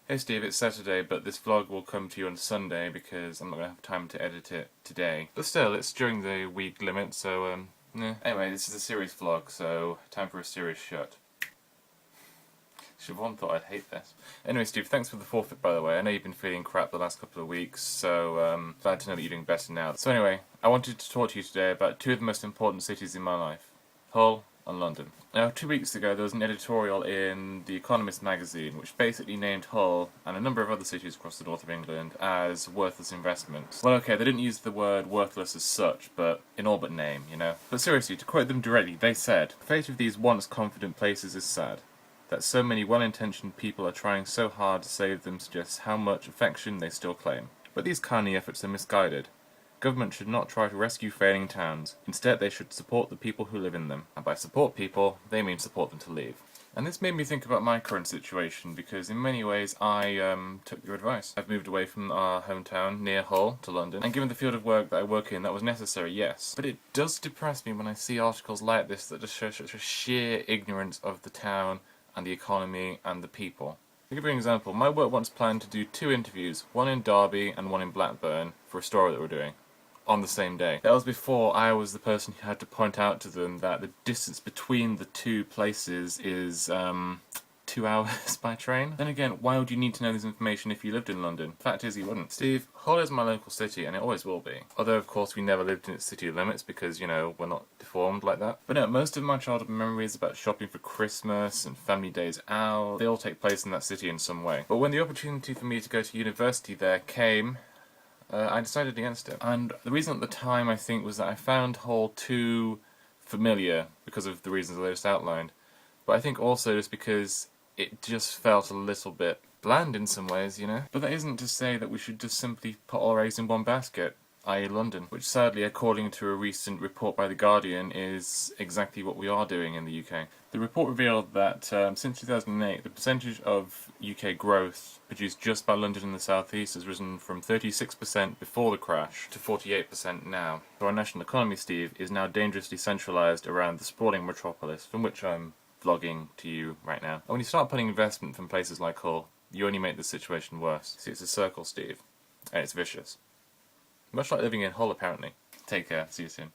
Hey Steve, it's Saturday, but this vlog will come to you on Sunday because I'm not going to have time to edit it today. But still, it's during the week limit, so Anyway, this is a serious vlog, so time for a serious shot. Siobhan thought I'd hate this. Anyway, Steve, thanks for the forfeit, by the way. I know you've been feeling crap the last couple of weeks, so glad to know that you're doing better now. So anyway, I wanted to talk to you today about two of the most important cities in my life. Hull and London. Now, 2 weeks ago there was an editorial in The Economist magazine which basically named Hull and a number of other cities across the north of England as worthless investments. Well, okay, they didn't use the word worthless as such, but in all but name, you know. But seriously, to quote them directly, they said, "The fate of these once confident places is sad. That so many well-intentioned people are trying so hard to save them suggests how much affection they still claim. But these kindly efforts are misguided. Government should not try to rescue failing towns. Instead, they should support the people who live in them. And by support people, they mean support them to leave." And this made me think about my current situation, because in many ways I took your advice. I've moved away from our hometown near Hull to London, and given the field of work that I work in, that was necessary, yes. But it does depress me when I see articles like this that just show such a sheer ignorance of the town and the economy and the people. To give you an example, my work once planned to do 2 interviews, one in Derby and one in Blackburn, for a story that we're doing, on the same day. That was before I was the person who had to point out to them that the distance between the 2 places is 2 hours by train. Then again, why would you need to know this information if you lived in London? Fact is, you wouldn't. Steve, Hull is my local city, and it always will be. Although, of course, we never lived in its city limits because, you know, we're not deformed like that. But no, most of my childhood memories about shopping for Christmas and family days out, they all take place in that city in some way. But when the opportunity for me to go to university there came, I decided against it. And the reason at the time, I think, was that I found Hull too familiar because of the reasons I just outlined. But I think also just because it just felt a little bit bland in some ways, you know? But that isn't to say that we should just simply put all our eggs in one basket, i.e. London, which sadly, according to a recent report by The Guardian, is exactly what we are doing in the UK. The report revealed that since 2008, the percentage of UK growth produced just by London and the South East has risen from 36% before the crash to 48% now. So our national economy, Steve, is now dangerously centralised around the sprawling metropolis, from which I'm vlogging to you right now. And when you start putting investment from places like Hull, you only make the situation worse. See, it's a circle, Steve, and it's vicious. Much like living in Hull, apparently. Take care. See you soon.